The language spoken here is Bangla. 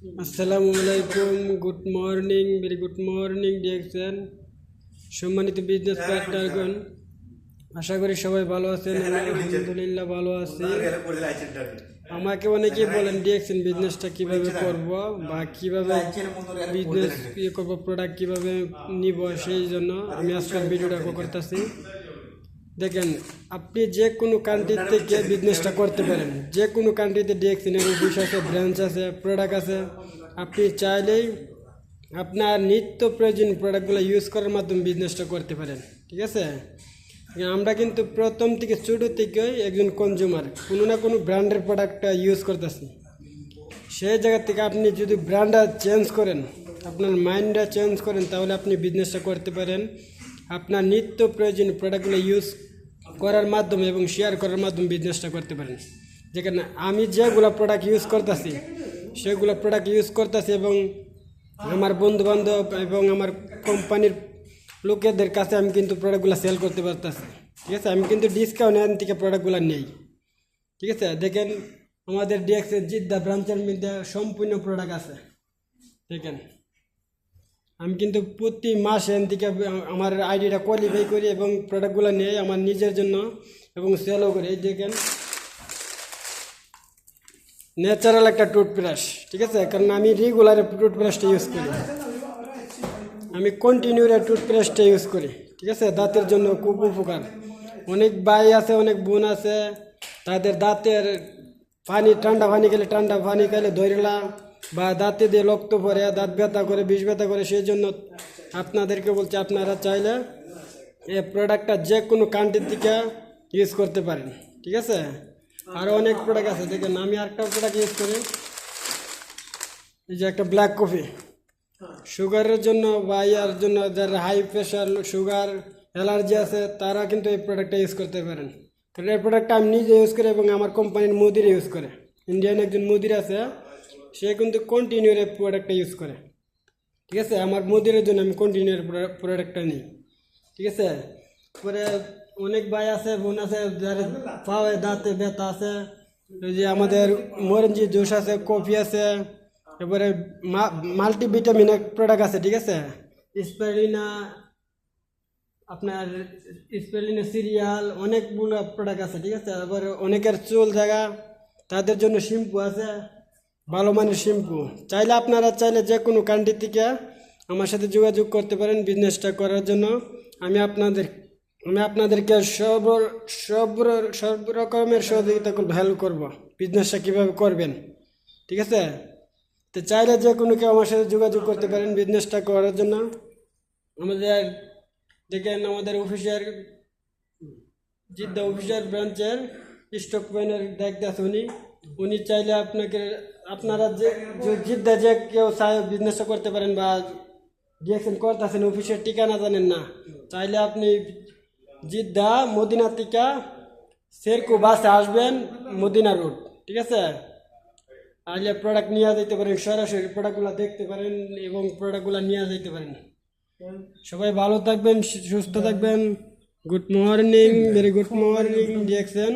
আসসালামু আলাইকুম, good morning, very good morning direction. সম্মানিত বিজনেস পার্টনারগণ, আশা করি সবাই ভালো আছেন। আমি আলহামদুলিল্লাহ ভালো আছি। আমাকে অনেকেই বলেন ডিরেকশন বিজনেসটা কিভাবে করব বা কিভাবে বিজনেস করব, প্রোডাক্ট কিভাবে নিব, সেই জন্য আমি আজকের ভিডিওটা করতেছি। দেখেন, আপনি যে কোনো কান্ট্রি থেকে বিজনেসটা করতে পারেন। যে কোনো কান্ট্রিতে ডিরেকশনের অফিস আছে, ব্রাঞ্চ আছে, প্রোডাক্ট আছে। আপনি চাইলেই আপনার নিত্য প্রয়োজনীয় প্রোডাক্টগুলো ইউজ করার মাধ্যমে বিজনেসটা করতে পারেন। ঠিক আছে, আমরা কিন্তু প্রথম থেকে ছোটো থেকে একজন কনজিউমার কোনো না কোনো ব্র্যান্ডের প্রোডাক্টটা ইউজ করতেছি। সেই জায়গা থেকে আপনি যদি ব্র্যান্ডটা চেঞ্জ করেন, আপনার মাইন্ডটা চেঞ্জ করেন, তাহলে আপনি বিজনেসটা করতে পারেন। আপনার নিত্য প্রয়োজনীয় প্রোডাক্টগুলো ইউজ করার মাধ্যমে এবং শেয়ার করার মাধ্যমে বিজনেসটা করতে পারেন। যেখানে আমি যেগুলো প্রোডাক্ট ইউজ করতেছি সেগুলো প্রোডাক্ট ইউজ করতেছি এবং আমার বন্ধুবান্ধব এবং আমার কোম্পানির লোকেদের কাছে আমি কিন্তু প্রোডাক্টগুলো সেল করতে পারতেছি। ঠিক আছে, আমি কিন্তু ডিসকাউন্ট থেকে প্রোডাক্টগুলো নেই। ঠিক আছে, দেখেন আমাদের ডিএক্সের জিদ্দা ব্রাঞ্চের মধ্যে সম্পূর্ণ প্রোডাক্ট আছে। দেখেন, আমি কিন্তু প্রতি মাসে এখান থেকে আমার আইডিটা কোয়ালিফাই করি এবং প্রোডাক্টগুলো নেই আমার নিজের জন্য এবং সেলও করি। এই দেখেন, ন্যাচারাল একটা টুথব্রাশ। ঠিক আছে, কারণ আমি রেগুলার টুথব্রাশটা ইউজ করি, আমি কন্টিনিউ টুথব্রাশটা ইউজ করি। ঠিক আছে, দাঁতের জন্য খুব উপকার। অনেক ভাই আছে, অনেক বোন আছে, তাদের দাঁতের পানি, ঠান্ডা পানি খেলে ধরলা বা দাঁতে দিয়ে রক্ত পরে, দাঁত ব্যথা করে, বিষ ব্যথা করে। সেই জন্য আপনাদেরকে বলছি, আপনারা চাইলে এই প্রোডাক্টটা যে কোনো কান্ট্রি থেকে ইউজ করতে পারেন। ঠিক আছে, আরও অনেক প্রোডাক্ট আছে। দেখেন, আমি আরেকটা প্রোডাক্ট ইউজ করি, এই যে একটা ব্ল্যাক কফি। সুগারের জন্য বা ইয়ার জন্য, যারা হাই প্রেশার, সুগার, অ্যালার্জি আছে, তারা কিন্তু এই প্রোডাক্টটা ইউজ করতে পারেন। কারণ এই প্রোডাক্টটা আমি নিজে ইউজ করি এবং আমার কোম্পানির মুদির ইউজ করে। ইন্ডিয়ান একজন মুদির আছে, সে কিন্তু কন্টিনিউ এই প্রোডাক্টটা ইউজ করে। ঠিক আছে, আমার মুদিরের জন্য আমি কন্টিনিউ প্রোডাক্টটা নিই। ঠিক আছে, পরে অনেক ভাই আছে, বোন আছে, যারা পাওয়ে দাঁতে ব্যথা আছে, ওই যে আমাদের মরেঞ্জি জুস আছে, কফি আছে, এবারে মাল্টিভিটামিন এক প্রোডাক্ট আছে। ঠিক আছে, স্পেরলিনা, আপনার স্পেরলিনা সিরিয়াল, অনেকগুলো প্রোডাক্ট আছে। ঠিক আছে, আবার অনেকের চুল জায়গা, তাদের জন্য শ্যাম্পু আছে, ভালো মানের শ্যাম্পু। চাইলে আপনারা চাইলে যে কোনো কান্ট্রি থেকে আমার সাথে যোগাযোগ করতে পারেন বিজনেসটা করার জন্য। আমি আপনাদেরকে সব রকমের সহযোগিতা হেল্প করব বিজনেসটা কীভাবে করবেন। ঠিক আছে, তো চাইলে যে কোনো কেউ আমার সাথে যোগাযোগ করতে পারেন বিজনেসটা করার জন্য। আমাদের দেখেন, আমাদের অফিসের জিদ্দা অফিসের ব্রাঞ্চের স্টক পয়েন্টের দেখতে আছে উনি চাইলে আপনারা যে জিদ্দা যে কেউ চাই বিজনেসটা করতে পারেন বা ডিরেকশন করতেছেন, অফিসের ঠিকানা জানেন না, চাইলে আপনি জিদ্দা মদিনা থেকে শেরকু বাসে আসবেন, মদিনা রোড। ঠিক আছে, আসলে প্রোডাক্ট নিয়ে যেতে পারেন, সরাসরি প্রোডাক্টগুলো দেখতে পারেন এবং প্রোডাক্টগুলো নিয়ে যেতে পারেন। সবাই ভালো থাকবেন, সুস্থ থাকবেন। Good morning, very good morning direction.